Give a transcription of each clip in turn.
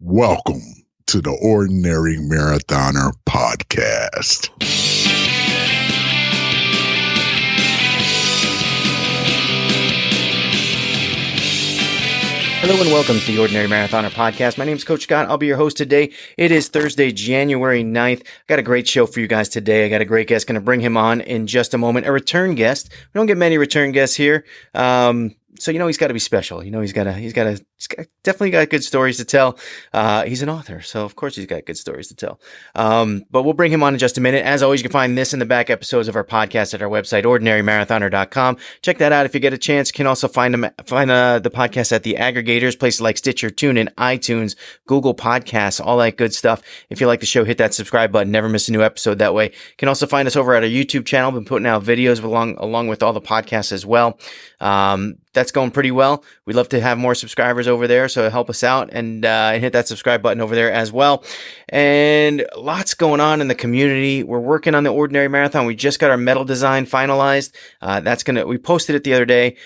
Welcome to the Ordinary Marathoner podcast. Hello and welcome to the Ordinary Marathoner podcast. My name is Coach Scott. I'll be your host today. It is Thursday, January 9th. I got a great show for you guys today. I got a great guest. Going to bring him on in just a moment. A return guest. We don't get many return guests here. So he's got to be special. He's definitely got good stories to tell. He's an author, so of course he's got good stories to tell. But we'll bring him on in just a minute. As always, you can find this in the back episodes of our podcast at our website, ordinarymarathoner.com. Check that out if you get a chance. You can also find the podcast at the aggregators, places like Stitcher, TuneIn, iTunes, Google Podcasts, all that good stuff. If you like the show, hit that subscribe button. Never miss a new episode that way. You can also find us over at our YouTube channel. Been putting out videos along with all the podcasts as well. That's going pretty well. We'd love to have more subscribers over there, so help us out and hit that subscribe button over there as well. And lots going on in the community. We're working on the Ordinary Marathon. We just got our medal design finalized. We posted it the other day.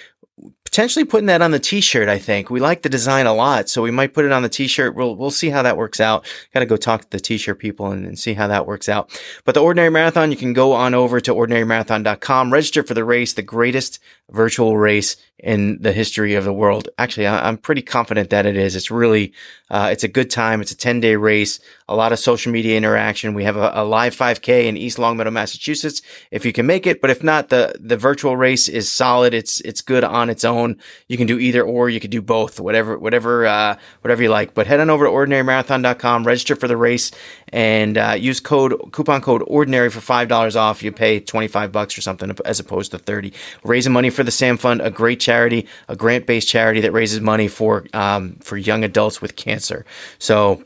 Potentially putting that on the t-shirt, I think. We like the design a lot, so we might put it on the t-shirt. We'll see how that works out. Got to go talk to the t-shirt people and see how that works out. But the Ordinary Marathon, you can go on over to ordinarymarathon.com, register for the race, the greatest virtual race in the history of the world. Actually, I'm pretty confident that it is. It's really, it's a good time. It's a 10-day race, a lot of social media interaction. We have a live 5K in East Longmeadow, Massachusetts, if you can make it. But if not, the virtual race is solid. It's good on its own. You can do either or. You can do both, whatever you like. But head on over to ordinarymarathon.com, register for the race, and use coupon code ORDINARY for $5 off. You pay $25 or something as opposed to $30. We're raising money for the Sam Fund, a great charity, a grant-based charity that raises money for young adults with cancer. So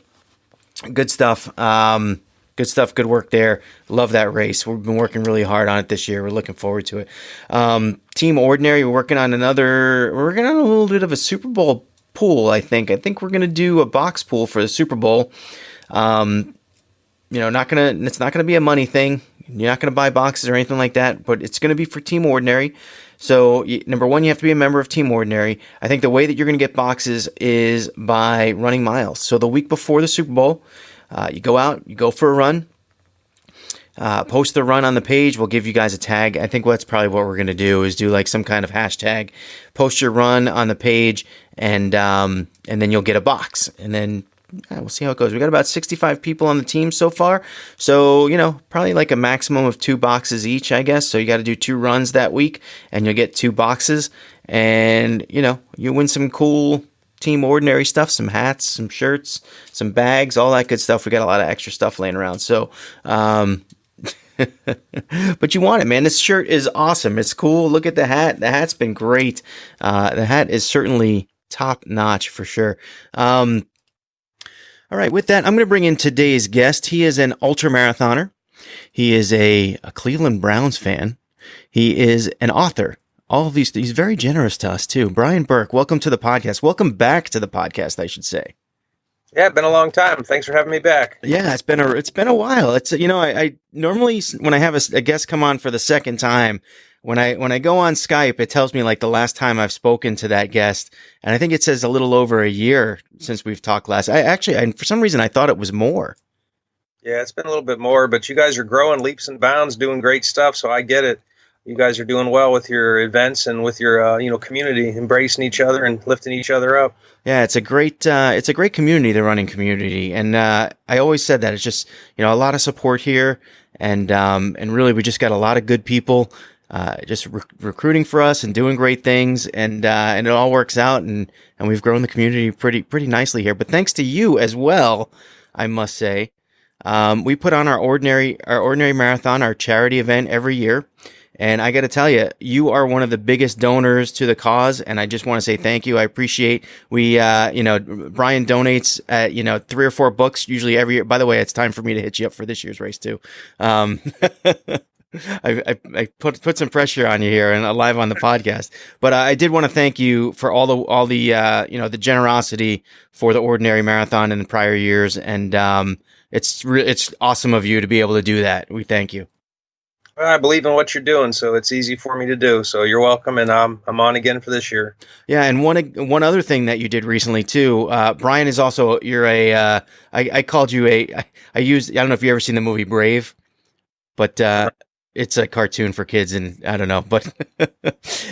good stuff. Good stuff. Good work there. Love that race. We've been working really hard on it this year. We're looking forward to it. Team Ordinary, we're working on a little bit of a Super Bowl pool, I think. I think we're going to do a box pool for the Super Bowl. It's not going to be a money thing. You're not going to buy boxes or anything like that, but it's going to be for Team Ordinary. So, number one, you have to be a member of Team Ordinary. I think the way that you're going to get boxes is by running miles. So the week before the Super Bowl, you go out, you go for a run, post the run on the page. We'll give you guys a tag. I think that's probably what we're going to do is do like some kind of hashtag, post your run on the page, and then you'll get a box. And then we'll see how it goes. We got about 65 people on the team so far. So, probably like a maximum of 2 boxes each, I guess. So you got to do 2 runs that week and you'll get 2 boxes. And, you win some cool Team Ordinary stuff, some hats, some shirts, some bags, all that good stuff. We got a lot of extra stuff laying around. So, but you want it, man. This shirt is awesome. It's cool. Look at the hat. The hat's been great. The hat is certainly top notch for sure. All right, with that, I'm going to bring in today's guest. He is an ultramarathoner. He is a Cleveland Browns fan. He is an author. All of these, he's very generous to us too. Brian Burk, welcome to the podcast. Welcome back to the podcast, I should say. Yeah, it's been a long time. Thanks for having me back. Yeah, it's been a while. It's I normally when I have a guest come on for the second time, when I go on Skype, it tells me like the last time I've spoken to that guest, and I think it says a little over a year since we've talked last. For some reason I thought it was more. Yeah, it's been a little bit more, but you guys are growing leaps and bounds, doing great stuff. So I get it. You guys are doing well with your events and with your community, embracing each other and lifting each other up. Yeah, it's a great community, the running community, and I always said that it's just a lot of support here, and really we just got a lot of good people just recruiting for us and doing great things, and it all works out, and we've grown the community pretty nicely here. But thanks to you as well, I must say, we put on our Ordinary Marathon, our charity event every year. And I got to tell you, you are one of the biggest donors to the cause, and I just want to say thank you. I appreciate Brian donates 3 or 4 books usually every year. By the way, it's time for me to hit you up for this year's race too. I put some pressure on you here and live on the podcast, but I did want to thank you for all the generosity for the Ordinary Marathon in the prior years, and it's awesome of you to be able to do that. We thank you. I believe in what you're doing, so it's easy for me to do. So you're welcome, and I'm on again for this year. Yeah, and one other thing that you did recently too, Brian is also you're a I called you I used I don't know if you ever seen the movie Brave, but it's a cartoon for kids, and I don't know, but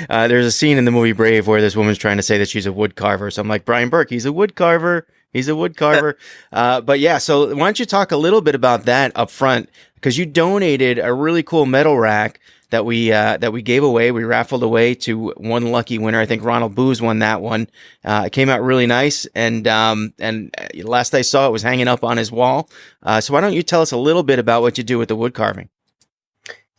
there's a scene in the movie Brave where this woman's trying to say that she's a woodcarver. So I'm like, Brian Burk, he's a woodcarver. He's a woodcarver. But yeah, so why don't you talk a little bit about that up front? Because you donated a really cool metal rack that we gave away. We raffled away to one lucky winner. I think Ronald Booz won that one. It came out really nice, and last I saw it was hanging up on his wall. So why don't you tell us a little bit about what you do with the wood carving?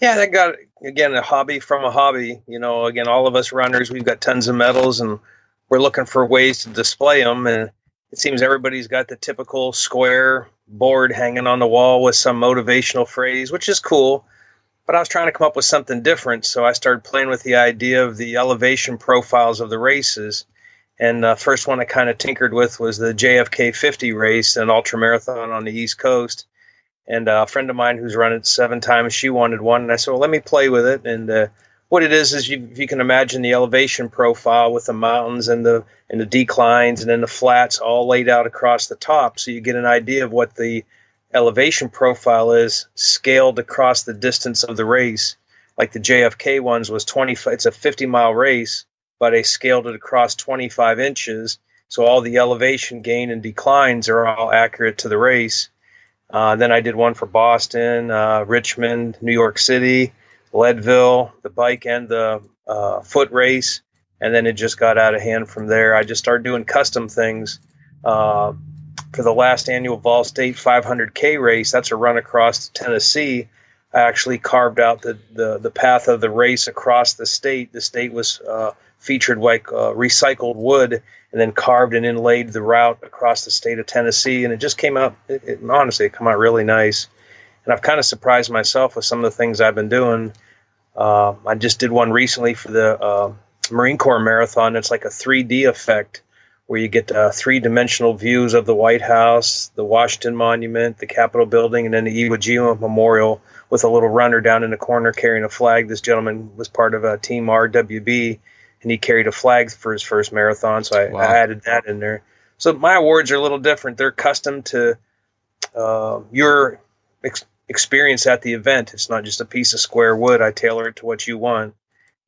Yeah, that got, again, a hobby from a hobby. Again, all of us runners, we've got tons of medals, and we're looking for ways to display them. And it seems everybody's got the typical square board hanging on the wall with some motivational phrase, which is cool. But I was trying to come up with something different, so I started playing with the idea of the elevation profiles of the races. And the first one I kind of tinkered with was the JFK 50 race, an ultramarathon on the East Coast. And a friend of mine who's run it 7 times, she wanted one. And I said, well, let me play with it. And what it is if you can imagine the elevation profile with the mountains and the declines and then the flats all laid out across the top. So you get an idea of what the elevation profile is scaled across the distance of the race. Like the JFK ones was it's a 50-mile race, but they scaled it across 25 inches. So all the elevation gain and declines are all accurate to the race. Then I did one for Boston, Richmond, New York City, Leadville, the bike and the foot race. And then it just got out of hand from there. I just started doing custom things. For the last annual Vol State 500K race, that's a run across Tennessee. I actually carved out the path of the race across the state. The state was featured like recycled wood, and then carved and inlaid the route across the state of Tennessee. And it just came out, honestly, it came out really nice. And I've kind of surprised myself with some of the things I've been doing. I just did one recently for the Marine Corps Marathon. It's like a 3D effect where you get 3-dimensional views of the White House, the Washington Monument, the Capitol Building, and then the Iwo Jima Memorial with a little runner down in the corner carrying a flag. This gentleman was part of a Team RWB, and he carried a flag for his first marathon, so I added that in there. So my awards are a little different. They're custom to your experience at the event. It's not just a piece of square wood. I tailor it to what you want.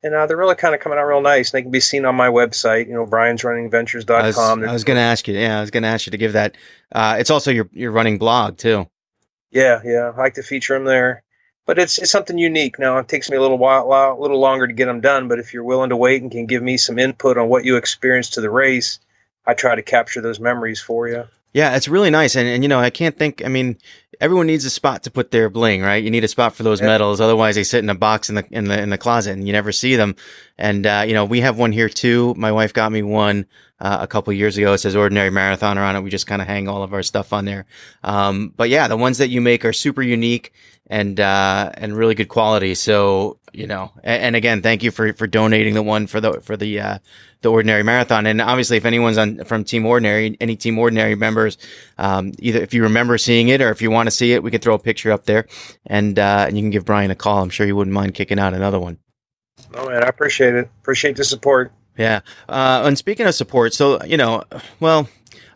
And they're really kind of coming out real nice. They can be seen on my website, briansrunningventures.com. I was going to ask you. Yeah, I was going to ask you to give that. It's also your running blog, too. Yeah. I like to feature them there. But it's something unique. Now, it takes me a little longer to get them done. But if you're willing to wait and can give me some input on what you experienced to the race, I try to capture those memories for you. Yeah, it's really nice. And I can't think, everyone needs a spot to put their bling, right? You need a spot for those medals. Otherwise, they sit in a box in the closet and you never see them. And, we have one here too. My wife got me one a couple of years ago. It says Ordinary Marathoner on it. We just kind of hang all of our stuff on there. But yeah, the ones that you make are super unique and really good quality. So, and again, thank you for donating the one for the Ordinary Marathon. And obviously, if anyone's from Team Ordinary, any Team Ordinary members, either if you remember seeing it or if you want to see it, we can throw a picture up there and you can give Brian a call. I'm sure he wouldn't mind kicking out another one. Oh man, I appreciate it. Appreciate the support. Yeah. And speaking of support, so,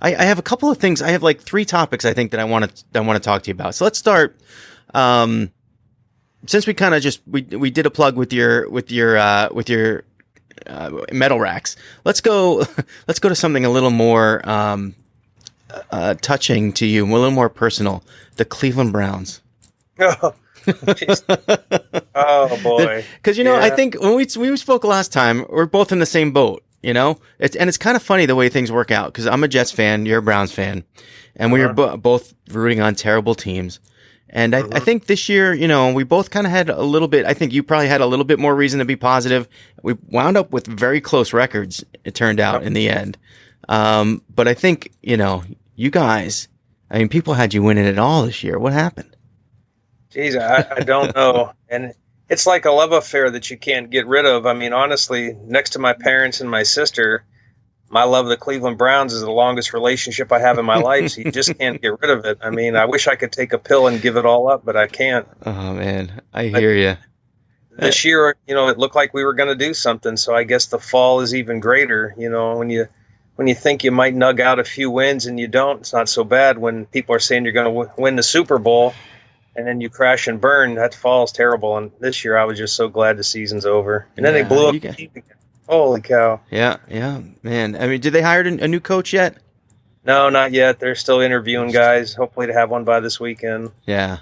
I have a couple of things. I have like 3 topics I think that I want to talk to you about. So let's start. Since we kind of we did a plug with your metal racks, let's go to something a little more touching to you, a little more personal. The Cleveland Browns. Oh, oh boy! Because I think when we spoke last time, we're both in the same boat. It's kind of funny the way things work out. Because I'm a Jets fan, you're a Browns fan, and we were both rooting on terrible teams. And I think this year, we both kind of had a little bit. I think you probably had a little bit more reason to be positive. We wound up with very close records. It turned out in the end. But I think you guys. People had you winning it all this year. What happened? Geez, I don't know. And it's like a love affair that you can't get rid of. Honestly, next to my parents and my sister, my love of the Cleveland Browns is the longest relationship I have in my life, so you just can't get rid of it. I mean, I wish I could take a pill and give it all up, but I can't. Oh man, I hear you. This year, it looked like we were going to do something, so I guess the fall is even greater. When you think you might nug out a few wins and you don't, it's not so bad. When people are saying you're going to win the Super Bowl and then you crash and burn, that fall's terrible. And this year, I was just so glad the season's over. And then they blew up the team again. Holy cow. Yeah, man. I mean, did they hire a new coach yet? No, not yet. They're still interviewing guys. Hopefully to have one by this weekend. Yeah.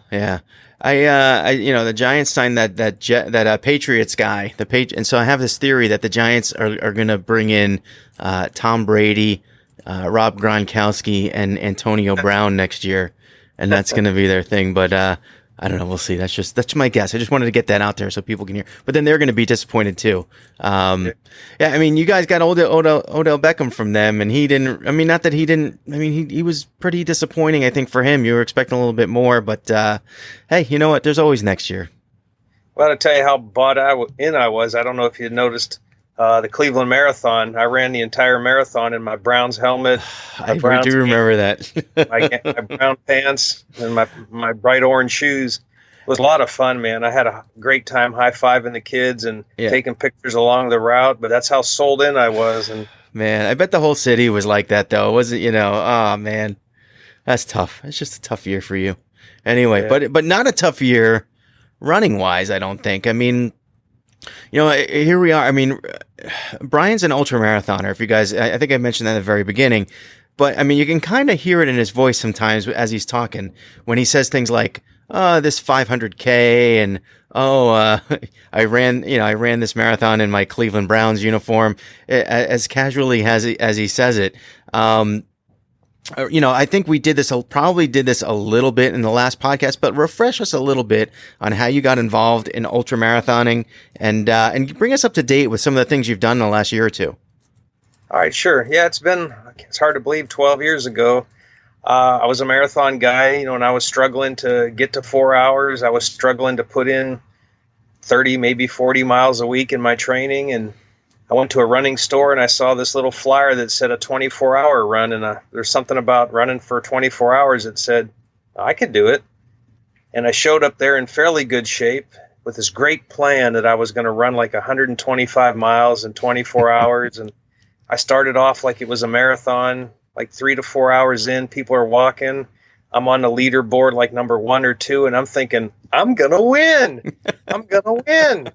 The Giants signed that Patriots guy, and so I have this theory that the Giants are going to bring in Tom Brady, Rob Gronkowski, and Antonio Brown next year, and that's going to be their thing. But I don't know. We'll see. That's my guess. I just wanted to get that out there so people can hear. But then they're going to be disappointed too. Yeah, I mean, you guys got Odell Beckham from them, and he didn't. I mean, not that he didn't. I mean, he was pretty disappointing. I think for him, you were expecting a little bit more. But hey, you know what? There's always next year. Well, to tell you how bought in I was, I don't know if you noticed the Cleveland Marathon. I ran the entire marathon in my Browns helmet. I do remember that. my brown pants and my bright orange shoes. It was a lot of fun, man. I had a great time high-fiving the kids and taking pictures along the route, but that's how sold in I was. And man, I bet the whole city was like that, though. Wasn't, oh, man. That's tough. It's just a tough year for you. Anyway, but not a tough year running-wise, I don't think. I mean, here we are. I mean, Brian's an ultramarathoner. If you guys, I think I mentioned that at the very beginning, but I mean, you can kind of hear it in his voice sometimes as he's talking when he says things like, this 500K and, I ran this marathon in my Cleveland Browns uniform, as casually as he says it. I think we probably did this a little bit in the last podcast, but refresh us a little bit on how you got involved in ultramarathoning and bring us up to date with some of the things you've done in the last year or two. All right, sure. Yeah, it's hard to believe 12 years ago. I was a marathon guy, and I was struggling to get to 4 hours. I was struggling to put in 30, maybe 40 miles a week in my training. And I went to a running store and I saw this little flyer that said a 24-hour run. And there's something about running for 24 hours that said, I could do it. And I showed up there in fairly good shape with this great plan that I was going to run like 125 miles in 24 hours. And I started off like it was a marathon, like 3 to 4 hours in, people are walking. I'm on the leaderboard like number 1 or 2, and I'm thinking, I'm going to win. I'm going to win.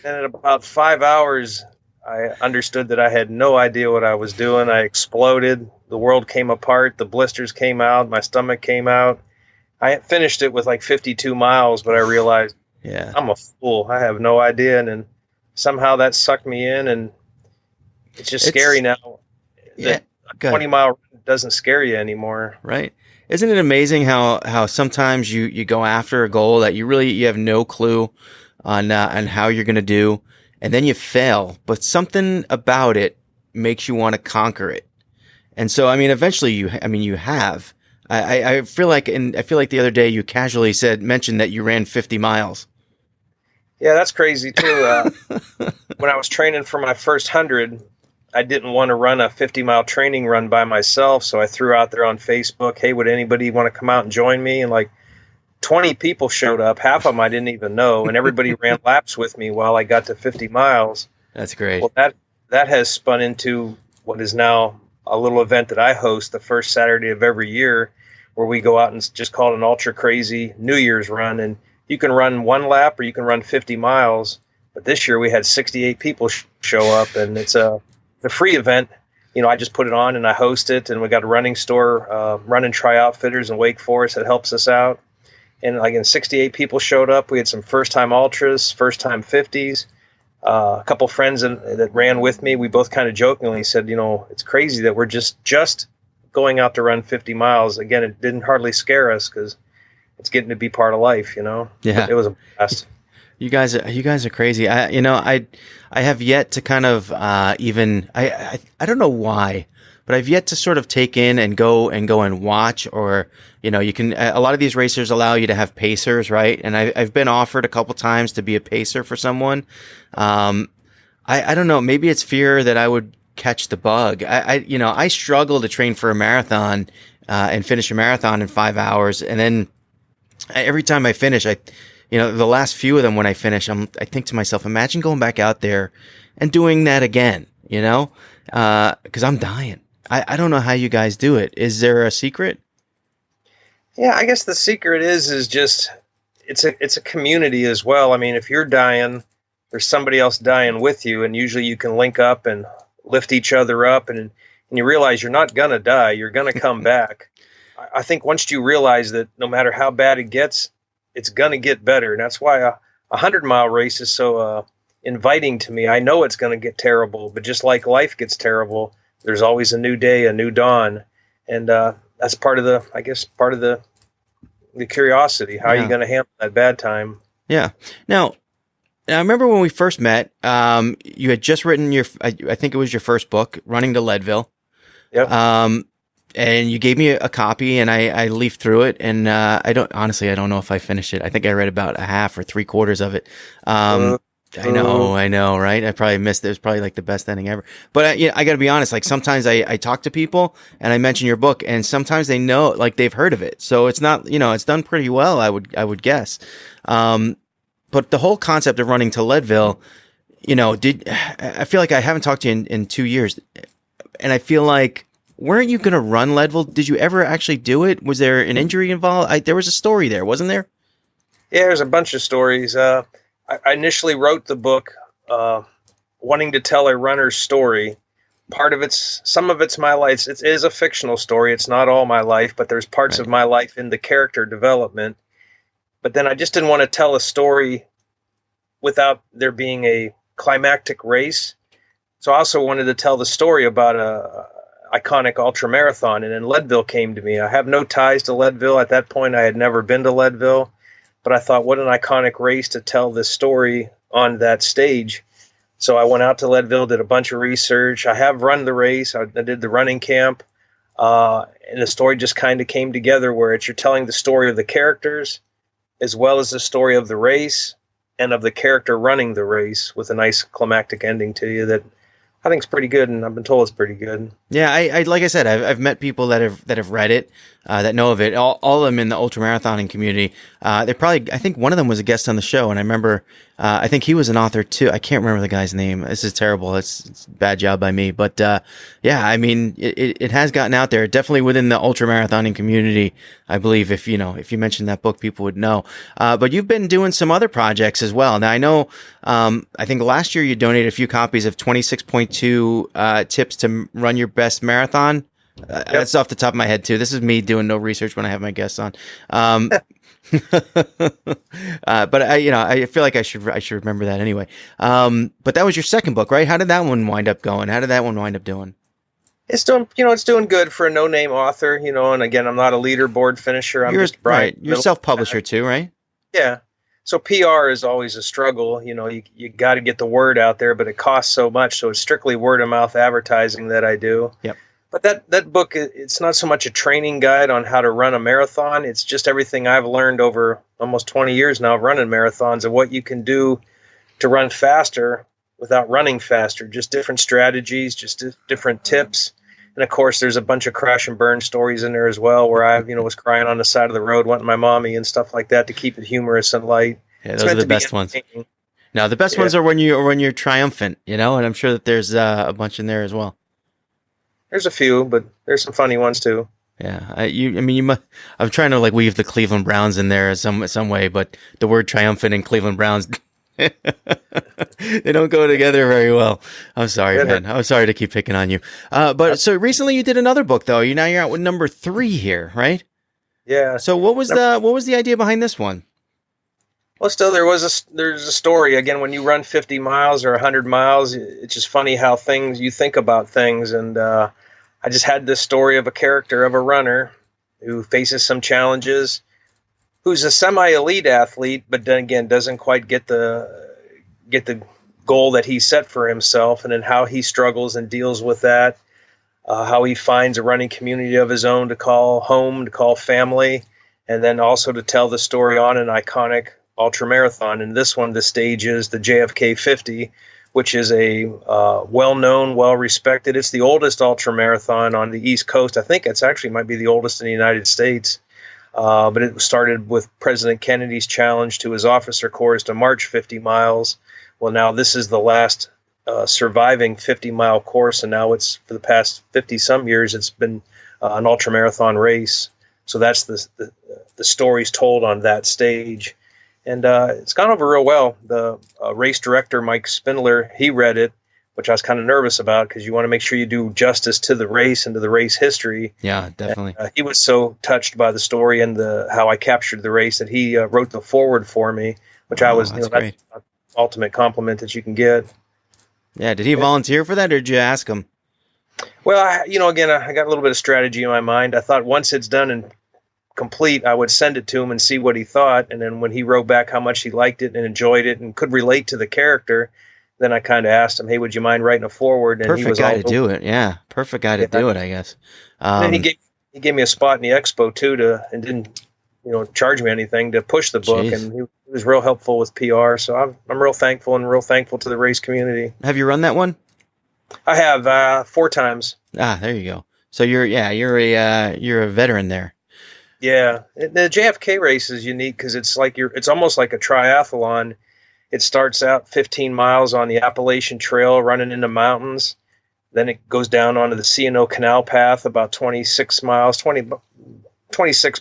And at about 5 hours, I understood that I had no idea what I was doing. I exploded. The world came apart. The blisters came out. My stomach came out. I finished it with like 52 miles, but I realized I'm a fool. I have no idea. And then somehow that sucked me in, and it's just scary now. Yeah. A 20-mile run doesn't scare you anymore. Right. Isn't it amazing how sometimes you go after a goal that you have no clue on how you're going to do, and then you fail, but something about it makes you want to conquer it. And so, I mean, eventually you have. I feel like the other day you casually mentioned that you ran 50 miles. Yeah, that's crazy too. When I was training for my first 100, I didn't want to run a 50-mile training run by myself, so I threw out there on Facebook, hey, would anybody want to come out and join me? And like 20 people showed up. Half of them I didn't even know, and everybody ran laps with me while I got to 50 miles. That's great. Well, that has spun into what is now a little event that I host the first Saturday of every year, where we go out and just call it an ultra crazy New Year's run. And you can run 1 lap or you can run 50 miles. But this year we had 68 people show up, and it's a free event. I just put it on and I host it, and we got a running store, Run and Try Outfitters in Wake Forest, that helps us out. And again, 68 people showed up. We had some first-time ultras, first-time 50s, a couple friends that ran with me. We both kind of jokingly said, it's crazy that we're just going out to run 50 miles. Again, it didn't hardly scare us because it's getting to be part of life, Yeah. It was a blast. You guys are crazy. I have yet to kind of I don't know why, but I've yet to sort of take in and go and watch, or you can, a lot of these racers allow you to have pacers, right? And I've been offered a couple times to be a pacer for someone. I don't know, maybe it's fear that I would catch the bug. I struggle to train for a marathon and finish a marathon in 5 hours. And then every time I finish, the last few of them when I finish, I think to myself, imagine going back out there and doing that again, because I'm dying. I don't know how you guys do it. Is there a secret? Yeah, I guess the secret is just it's a community as well. I mean, if you're dying, there's somebody else dying with you, and usually you can link up and lift each other up, and you realize you're not gonna die. You're gonna come back. I think once you realize that no matter how bad it gets, it's gonna get better, and that's why a 100-mile race is so inviting to me. I know it's gonna get terrible, but just like life gets terrible, there's always a new day, a new dawn, and that's part of the curiosity. How are you going to handle that bad time? Yeah. Now, I remember when we first met, you had just written I think it was your first book, Running to Leadville. Yep. And you gave me a copy, and I leafed through it, and I don't know if I finished it. I think I read about a half or 3/4 of it. I know, right? I probably missed it. It was probably like the best ending ever. But I got to be honest. Like sometimes I talk to people and I mention your book, and sometimes they know, like they've heard of it. So it's not, it's done pretty well. I would guess. But the whole concept of running to Leadville, I feel like I haven't talked to you in 2 years, and I feel like, weren't you going to run Leadville? Did you ever actually do it? Was there an injury involved? There was a story there, wasn't there? Yeah, there's a bunch of stories. I initially wrote the book wanting to tell a runner's story. Some of it's my life. It is a fictional story. It's not all my life, but there's parts of my life in the character development. But then I just didn't want to tell a story without there being a climactic race. So I also wanted to tell the story about a iconic ultramarathon, and then Leadville came to me. I have no ties to Leadville. At that point, I had never been to Leadville. But I thought, what an iconic race to tell this story on that stage. So I went out to Leadville, did a bunch of research. I have run the race. I did the running camp. And the story just kind of came together where you're telling the story of the characters as well as the story of the race and of the character running the race with a nice climactic ending to you that I think is pretty good, and I've been told it's pretty good. Yeah, I like I said, I've met people that have read it, that know of it. All of them in the ultramarathoning community. I think one of them was a guest on the show, and I remember, I think he was an author too. I can't remember the guy's name. This is terrible. It's a bad job by me. But yeah, I mean, it has gotten out there, definitely within the ultramarathoning community. I believe if you mentioned that book, people would know. But you've been doing some other projects as well. Now I know, I think last year you donated a few copies of 26.2 tips to run your best marathon. Yep. That's off the top of my head too. This is me doing no research when I have my guests on. But I feel like I should remember that anyway. But that was your second book, right? How did that one wind up going? How did that one wind up doing? It's doing good for a no-name author, and again, I'm not a leaderboard finisher. You're a self-publisher too, right? Yeah. So PR is always a struggle. You got to get the word out there, but it costs so much. So it's strictly word of mouth advertising that I do. Yep. But that book, it's not so much a training guide on how to run a marathon. It's just everything I've learned over almost 20 years now of running marathons and what you can do to run faster without running faster. Just different strategies, just different tips. And of course, there's a bunch of crash and burn stories in there as well, where I, was crying on the side of the road, wanting my mommy and stuff like that to keep it humorous and light. Yeah, those are the best ones. No, the best ones are when you're triumphant, and I'm sure that there's a bunch in there as well. There's a few, but there's some funny ones too. Yeah, I'm trying to weave the Cleveland Browns in there some way, but the word triumphant and Cleveland Browns, they don't go together very well. I'm sorry, man. I'm sorry to keep picking on you. But so recently you did another book, though. You're out with number 3 here, right? Yeah. So what was the idea behind this one? Well, still, there's a story. Again, when you run 50 miles or 100 miles, it's just funny how you think about things. And I just had this story of a character of a runner who faces some challenges, who's a semi-elite athlete, but then again doesn't quite get the goal that he set for himself, and then how he struggles and deals with that, how he finds a running community of his own to call home, to call family, and then also to tell the story on an iconic ultramarathon. And this one, the stage is the JFK 50, which is a well-known, well-respected. It's the oldest ultramarathon on the East Coast. I think it's actually might be the oldest in the United States. But it started with President Kennedy's challenge to his officer corps to march 50 miles. Well, now this is the last surviving 50-mile course, and now it's for the past 50-some years, it's been an ultramarathon race. So that's the stories told on that stage. And it's gone over real well. The race director, Mike Spindler, he read it, which I was kind of nervous about because you want to make sure you do justice to the race and to the race history. Yeah, definitely. And, he was so touched by the story and how I captured the race that he wrote the foreword for me, which I was, that's great. That's the ultimate compliment that you can get. Yeah, did he volunteer for that, or did you ask him? Well, again, I got a little bit of strategy in my mind. I thought once it's done and complete, I would send it to him and see what he thought. And then when he wrote back how much he liked it and enjoyed it and could relate to the character, then I kind of asked him, hey, would you mind writing a foreword? And Perfect he was guy to do it. Yeah, perfect guy to do it, I guess. And then he gave me a spot in the expo too, and didn't charge me anything to push the book. Jeez. And he was real helpful with PR. So I'm real thankful to the race community. Have you run that one? I have 4 times. Ah, there you go. So you're a veteran there. Yeah, the JFK race is unique because it's almost like a triathlon. It starts out 15 miles on the Appalachian Trail, running into mountains. Then it goes down onto the C&O Canal Path, about 26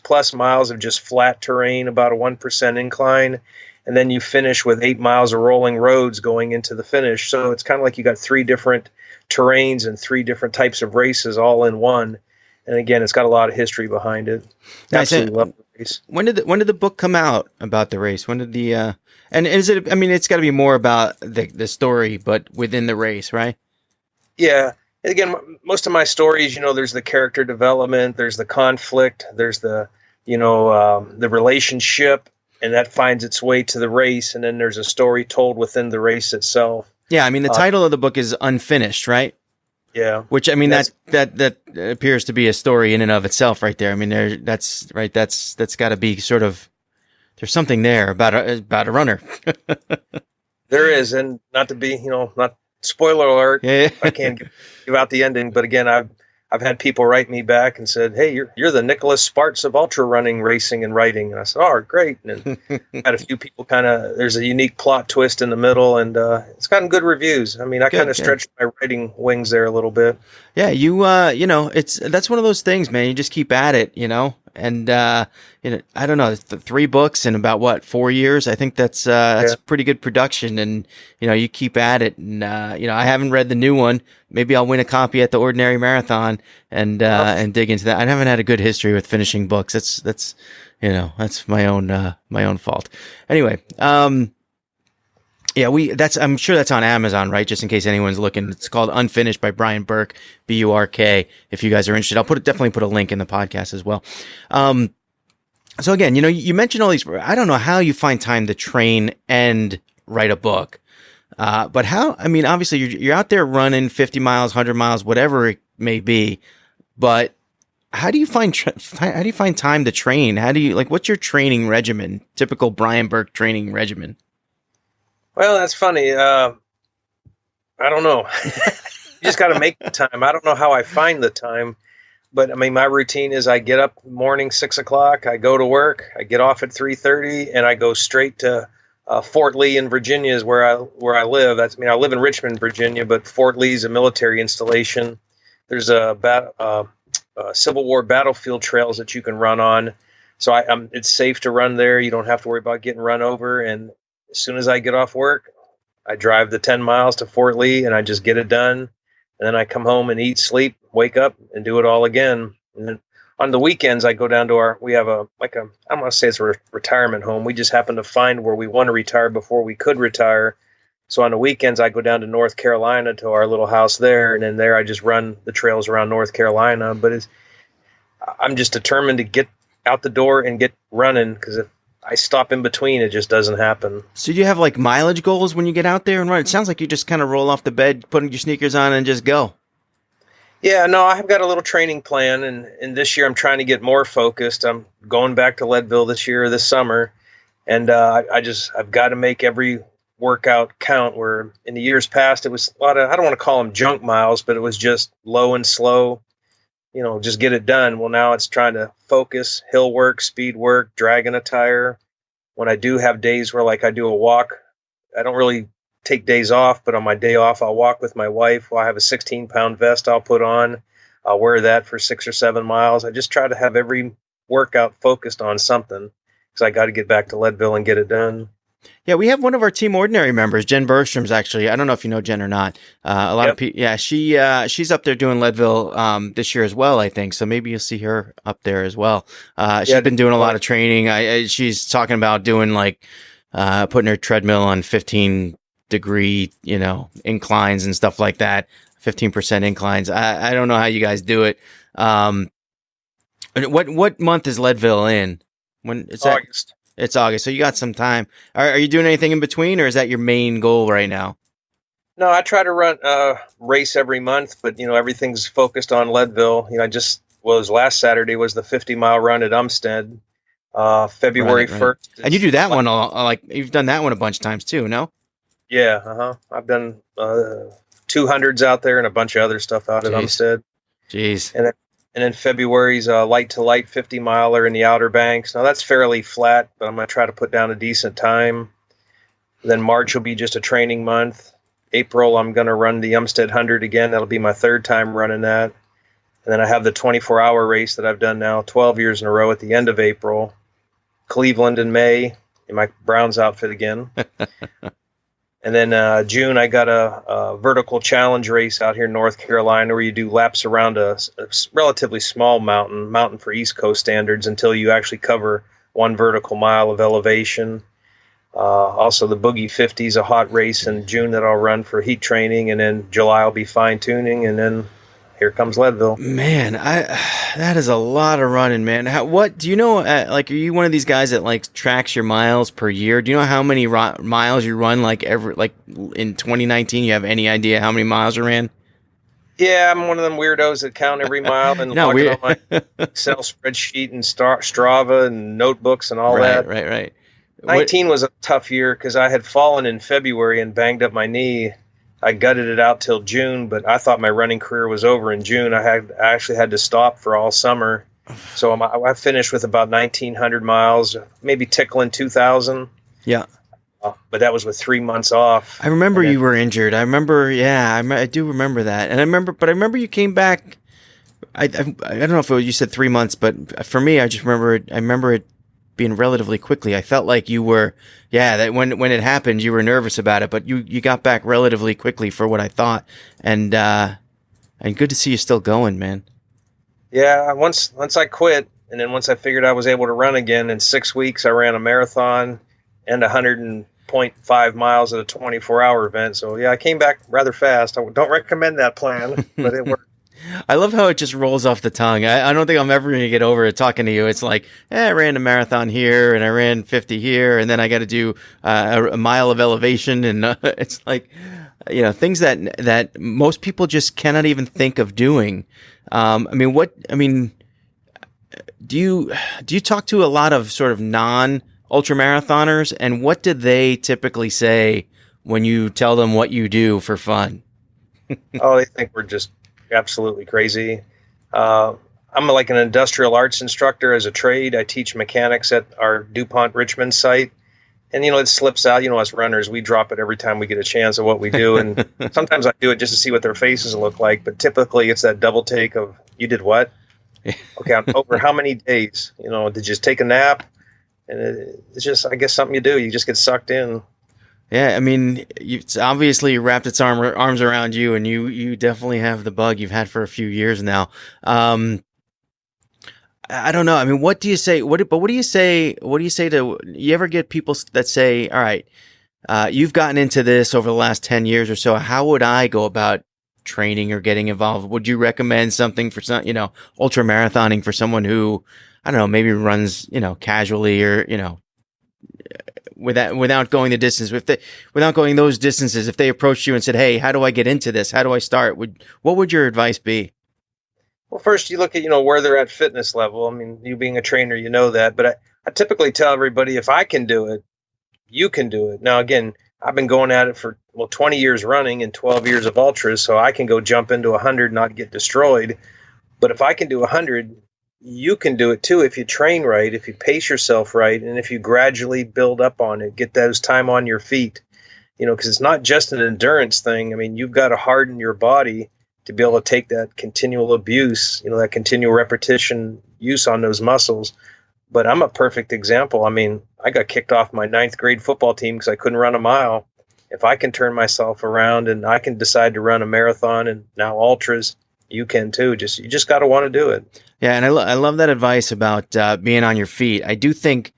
plus miles of just flat terrain, about a 1% incline. And then you finish with 8 miles of rolling roads going into the finish. So it's kind of like you got 3 different terrains and 3 different types of races all in one. And again, it's got a lot of history behind it. Absolutely love the race. When did the book come out about the race? When did the and is it? I mean, it's got to be more about the story, but within the race, right? Yeah. Again, most of my stories, there's the character development, there's the conflict, there's the relationship, and that finds its way to the race, and then there's a story told within the race itself. Yeah, I mean, the title of the book is Unfinished, right? Yeah. Which, I mean, that appears to be a story in and of itself right there. I mean, that's got to be sort of, there's something there about a runner. There is, and not to be, not spoiler alert. Yeah. I can't give out the ending, but again, I've had people write me back and said, hey, you're the Nicholas Sparks of ultra running, racing, and writing. And I said, oh, great. And had a few people there's a unique plot twist in the middle, and it's gotten good reviews. I mean, I kind of stretched my writing wings there a little bit. Yeah, that's one of those things, man. You just keep at it, and I don't know, 3 books in about 4 years. I think that's pretty good production, and you keep at it. And I haven't read the new one. Maybe I'll win a copy at the Ordinary Marathon and dig into that. I haven't had a good history with finishing books. That's my own fault. Anyway, I'm sure that's on Amazon, right? Just in case anyone's looking. It's called Unfinished by Brian Burk, Burk. If you guys are interested, I'll definitely put a link in the podcast as well. So again, you mentioned all these. I don't know how you find time to train and write a book. But how? I mean, obviously you're out there running 50 miles, 100 miles, whatever it may be. But how do you find time to train? What's your training regimen? Typical Brian Burk training regimen. Well, that's funny. I don't know. You just got to make the time. I don't know how I find the time, but I mean, my routine is I get up morning 6 o'clock. I go to work. I get off at 3:30, and I go straight to Fort Lee in Virginia is where I live. I live in Richmond, Virginia, but Fort Lee is a military installation. There's Civil War battlefield trails that you can run on, so it's safe to run there. You don't have to worry about getting run over. And as soon as I get off work, I drive the 10 miles to Fort Lee, and I just get it done. And then I come home and eat, sleep, wake up, and do it all again. And then on the weekends, I go down to we have I don't want to say it's a retirement home. We just happen to find where we want to retire before we could retire. So on the weekends, I go down to North Carolina to our little house there, and then there I just run the trails around North Carolina. But I'm just determined to get out the door and get running, because if I stop in between, it just doesn't happen. So do you have mileage goals when you get out there and run? It sounds like you just kind of roll off the bed, putting your sneakers on, and just go. Yeah, no, I've got a little training plan, and this year I'm trying to get more focused. I'm going back to Leadville this summer, and I've got to make every workout count, where in the years past it was a lot of, I don't want to call them junk miles, but it was just low and slow, just get it done. Well, now it's trying to focus, hill work, speed work, dragging a tire. When I do have days where like I do a walk, I don't really take days off, but on my day off, I'll walk with my wife. Well, I have a 16-pound vest I'll put on. I'll wear that for 6 or 7 miles. I just try to have every workout focused on something, because I got to get back to Leadville and get it done. Yeah, we have one of our Team Ordinary members, Jen Bergstrom's actually. I don't know if you know Jen or not. A lot of people, yeah, she's up there doing Leadville this year as well, I think. So maybe you'll see her up there as well. She's been doing a lot of training. She's talking about doing like putting her treadmill on 15-degree, inclines and stuff like that. 15% inclines. I don't know how you guys do it. What month is Leadville in? When it's August. It's August, so you got some time. Are you doing anything in between, or is that your main goal right now? No, I try to run race every month, but everything's focused on Leadville. Last Saturday was the 50-mile run at Umstead, February 1st. And you do that one you've done that one a bunch of times too, no? Yeah, I've done 200s out there and a bunch of other stuff out at Umstead. Jeez. And then February's light to light 50-miler in the Outer Banks. Now that's fairly flat, but I'm going to try to put down a decent time. Then March will be just a training month. April, I'm going to run the Umstead 100 again. That'll be my third time running that. And then I have the 24-hour race that I've done now 12 years in a row at the end of April. Cleveland in May in my Browns outfit again. And then June, I got a vertical challenge race out here in North Carolina, where you do laps around a relatively small mountain for East Coast standards, until you actually cover 1 vertical mile of elevation. Also, the Boogie 50 is a hot race in June that I'll run for heat training, and then July I'll be fine tuning, and then here comes Leadville. Man, that is a lot of running, man. What do you know? Are you one of these guys that tracks your miles per year? Do you know how many miles you run? In 2019, you have any idea how many miles you ran? Yeah, I'm one of them weirdos that count every mile and log it on my Excel spreadsheet and Strava and notebooks and all that. Right. 19 was a tough year because I had fallen in February and banged up my knee. I gutted it out till June, but I thought my running career was over in June. I actually had to stop for all summer. So I finished with about 1,900 miles, maybe tickling 2,000. Yeah. But that was with 3 months off. I remember you were injured. I remember, I do remember that. And I remember you came back. I don't know if you said 3 months, but for me, I remember it being relatively quickly. I felt like you were, that when it happened, you were nervous about it, but you got back relatively quickly for what I thought. And good to see you still going, man. Yeah. Once I quit, and then once I figured I was able to run again, in 6 weeks, I ran a marathon and 100.5 miles at a 24-hour event. So I came back rather fast. I don't recommend that plan, but it worked. I love how it just rolls off the tongue. I don't think I'm ever going to get over it talking to you. It's like, I ran a marathon here and I ran 50 here, and then I got to do a mile of elevation. And it's like, things that most people just cannot even think of doing. Do you talk to a lot of sort of non-ultramarathoners, and what do they typically say when you tell them what you do for fun? Oh, they think we're just absolutely crazy. I'm like an industrial arts instructor as a trade. I teach mechanics at our DuPont Richmond site. And, it slips out, as runners, we drop it every time we get a chance of what we do. And sometimes I do it just to see what their faces look like. But typically it's that double take of, you did what? Okay, I'm over how many days? Did you just take a nap? And it's just, I guess, something you do. You just get sucked in. Yeah, it's obviously wrapped its arms around you, and you definitely have the bug you've had for a few years now. I don't know. What do you say? What do you say? What do you say to? You ever get people that say, "All right, you've gotten into this over the last 10 years or so. How would I go about training or getting involved? Would you recommend something for some, ultra marathoning for someone who, I don't know, maybe runs, casually or without going the distance, without going those distances, if they approached you and said, "Hey, how do I get into this? How do I start?" What would your advice be? Well, first you look at, where they're at fitness level. You being a trainer, that, but I typically tell everybody, if I can do it, you can do it. Now, again, I've been going at it for 20 years running and 12 years of ultras, so I can go jump into 100, not get destroyed. But if I can do 100, you can do it too if you train right, if you pace yourself right, and if you gradually build up on it, get those time on your feet. Because it's not just an endurance thing. I mean, you've got to harden your body to be able to take that continual abuse, that continual repetition use on those muscles. But I'm a perfect example. I mean, I got kicked off my 9th grade football team because I couldn't run a mile. If I can turn myself around and I can decide to run a marathon and now ultras, you can too. You just got to want to do it. Yeah, and I love that advice about being on your feet. I do think,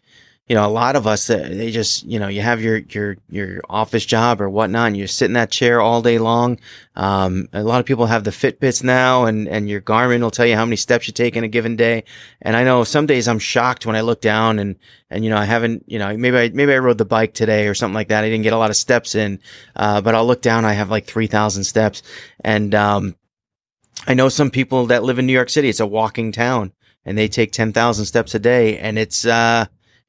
a lot of us, they just, you have your office job or whatnot, and you sit in that chair all day long. A lot of people have the Fitbits now, and your Garmin will tell you how many steps you take in a given day. And I know some days I'm shocked when I look down and I haven't, maybe I rode the bike today or something like that. I didn't get a lot of steps in, but I'll look down, I have like 3,000 steps. And I know some people that live in New York City, it's a walking town, and they take 10,000 steps a day, and it's,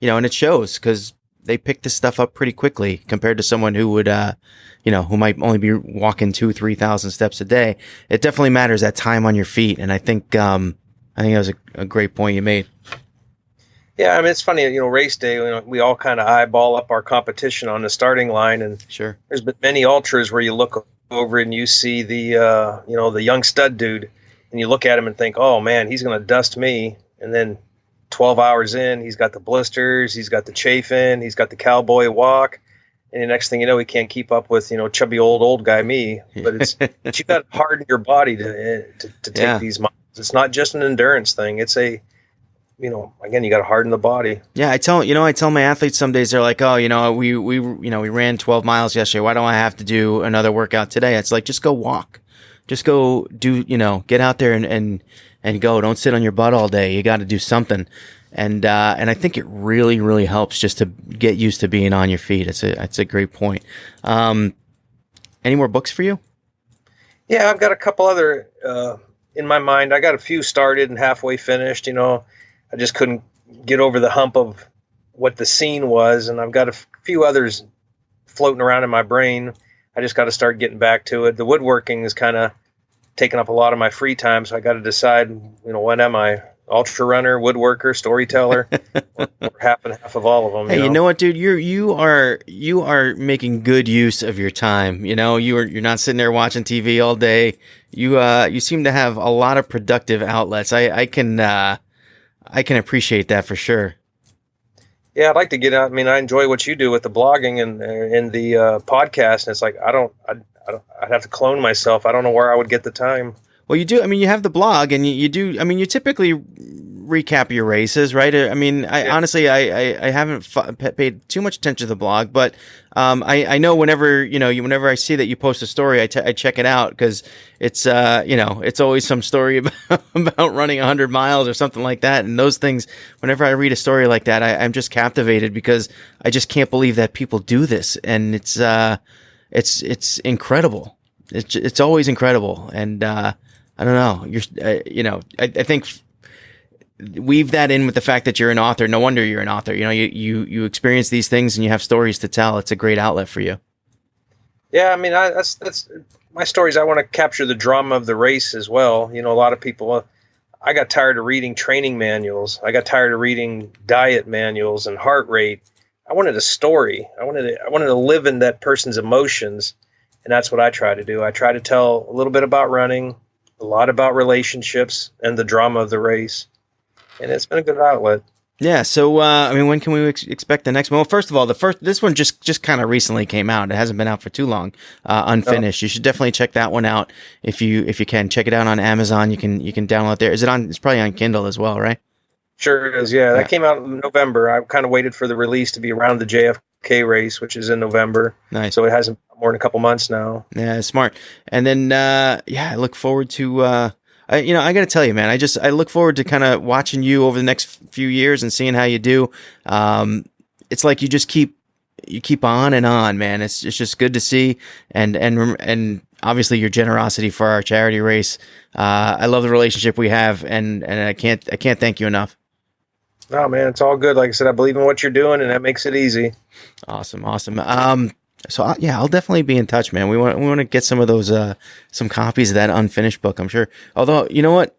and it shows because they pick this stuff up pretty quickly compared to someone who would, who might only be walking 2,000-3,000 steps a day. It definitely matters, that time on your feet. And I think that was a great point you made. Yeah. I mean, it's funny, race day, we all kind of eyeball up our competition on the starting line, and sure, there's been many ultras where you look over and you see the, the young stud dude, and you look at him and think, oh man, he's going to dust me. And then 12 hours in, he's got the blisters, he's got the chafing, he's got the cowboy walk, and the next thing you know, he can't keep up with chubby old guy me. But but you got to harden your body to take these miles. It's not just an endurance thing. It's a again, you got to harden the body. Yeah, I tell my athletes some days, they're like, oh, we ran 12 miles yesterday. Why don't I have to do another workout today? It's like, just go walk, just go do, get out there and go. Don't sit on your butt all day. You got to do something. And I think it really, really helps just to get used to being on your feet. It's a great point. Any more books for you? Yeah, I've got a couple other in my mind. I got a few started and halfway finished. I just couldn't get over the hump of what the scene was. And I've got a few others floating around in my brain. I just got to start getting back to it. The woodworking is kind of taking up a lot of my free time, so I got to decide, what am I? Ultrarunner, woodworker, storyteller, or half and half of all of them. Hey, you know what, dude? You are making good use of your time. You're not sitting there watching TV all day. You seem to have a lot of productive outlets. I can appreciate that for sure. Yeah, I'd like to get out. I mean, I enjoy what you do with the blogging and the podcast. And it's like I'd have to clone myself. I don't know where I would get the time. Well, you do. I mean, you have the blog, and you do. I mean, you typically recap your races, right? I mean, honestly, I haven't paid too much attention to the blog, but I know whenever whenever I see that you post a story, I check it out because it's it's always some story about running 100 miles or something like that, and those things. Whenever I read a story like that, I'm just captivated because I just can't believe that people do this, and it's incredible. It's always incredible, and I don't know. I think weave that in with the fact that you're an author. No wonder you're an author. You experience these things and you have stories to tell. It's a great outlet for you. Yeah, I mean, that's my stories. I want to capture the drama of the race as well. A lot of people. I got tired of reading training manuals. I got tired of reading diet manuals and heart rate. I wanted a story. I wanted to live in that person's emotions, and that's what I try to do. I try to tell a little bit about running, a lot about relationships, and the drama of the race. And it's been a good outlet. Yeah. So, I mean, when can we expect the next one? Well, first of all, this one just kind of recently came out. It hasn't been out for too long, unfinished. You should definitely check that one out if you can. Check it out on Amazon. You can download it there. It's probably on Kindle as well, right? Sure is. Yeah. That came out in November. I kind of waited for the release to be around the JFK race, which is in November. Nice. So it hasn't been more than a couple months now. Yeah, smart. And then, I look forward to, I got to tell you, man, I look forward to kind of watching you over the next few years and seeing how you do. It's like you keep on and on, man. It's just good to see. And obviously your generosity for our charity race. I love the relationship we have, and I can't thank you enough. Oh man, it's all good. Like I said, I believe in what you're doing, and that makes it easy. Awesome. So I'll definitely be in touch, man. We want to get some of those some copies of that unfinished book, I'm sure. Although, you know what?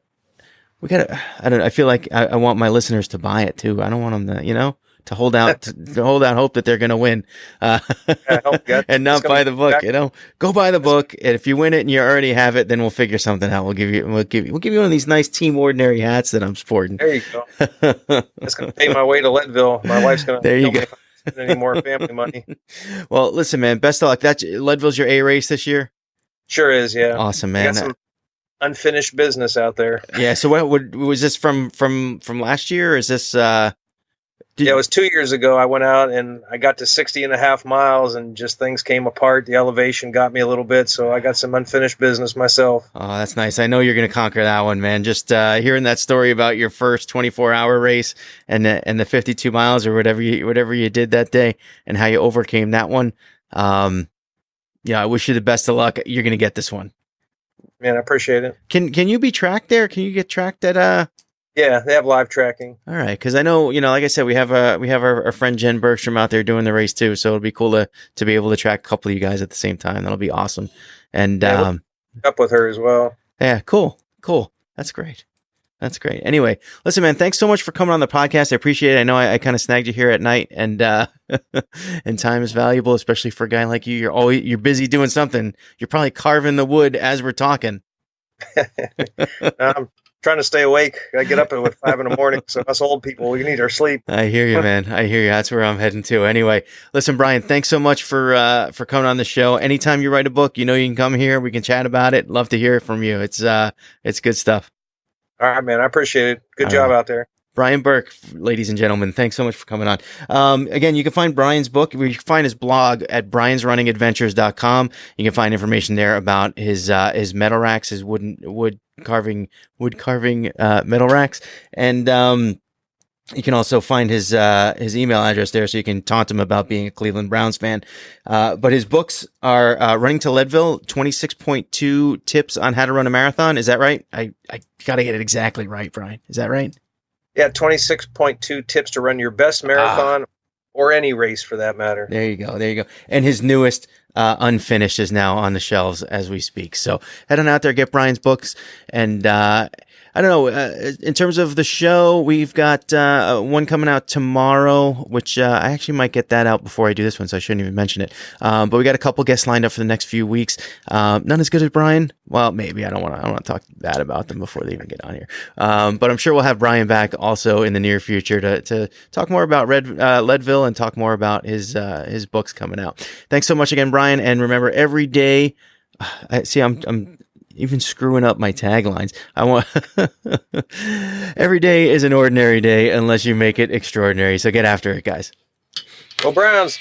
I feel like I want my listeners to buy it too. I don't want them to, to hold out to hold out hope that they're going to win, and not buy the book. Go buy the book. And if you win it and you already have it, then we'll figure something out. We'll give you one of these nice Team Ordinary hats that I'm sporting. There you go. That's going to pay my way to Leadville. My wife's going to. There you go. Any more family money. Well, listen, man. Best of luck. Leadville's your A race this year. Sure is. Yeah. Awesome, man. Got some unfinished business out there. Yeah. So was this from last year? Or is this? It was 2 years ago. I went out and I got to 60.5 miles and just things came apart. The elevation got me a little bit. So I got some unfinished business myself. Oh, that's nice. I know you're going to conquer that one, man. Just hearing that story about your first 24-hour race and the 52 miles or whatever you did that day and how you overcame that one. I wish you the best of luck. You're going to get this one. Man, I appreciate it. Can you be tracked there? Can you get tracked at Yeah, they have live tracking. All right, because I know, like I said, we have our friend Jen Bergstrom out there doing the race too, so it'll be cool to be able to track a couple of you guys at the same time. That'll be awesome. And we'll up with her as well. Yeah, cool. That's great. Anyway, listen, man, thanks so much for coming on the podcast. I appreciate it. I know I kind of snagged you here at night, and and time is valuable, especially for a guy like you. You're busy doing something. You're probably carving the wood as we're talking. Trying to stay awake. I get up at 5 a.m. So us old people, we need our sleep. I hear you, man. I hear you. That's where I'm heading to. Anyway, listen, Brian, thanks so much for coming on the show. Anytime you write a book, you can come here. We can chat about it. Love to hear it from you. It's good stuff. All right, man. I appreciate it. Good job out there. Brian Burk, ladies and gentlemen, thanks so much for coming on. Again, you can find Brian's book. You can find his blog at briansrunningadventures.com. You can find information there about his metal racks, his wood carving metal racks, and you can also find his email address there, so you can taunt him about being a Cleveland Browns fan. But his books are Running to Leadville, 26.2 Tips on How to Run a Marathon. Is that right? I got to get it exactly right, Brian. Is that right? Yeah, 26.2 tips to run your best marathon or any race for that matter. There you go. And his newest unfinished is now on the shelves as we speak. So head on out there, get Brian's books. And I don't know, in terms of the show, we've got one coming out tomorrow, which I actually might get that out before I do this one, so I shouldn't even mention it. But we got a couple guests lined up for the next few weeks. None as good as Brian. Well, maybe. I don't want to talk bad about them before they even get on here. But I'm sure we'll have Brian back also in the near future to talk more about Leadville and talk more about his books coming out. Thanks so much again, Brian. And remember, every day, I'm even screwing up my taglines. Every day is an ordinary day unless you make it extraordinary. So get after it, guys. Go Browns.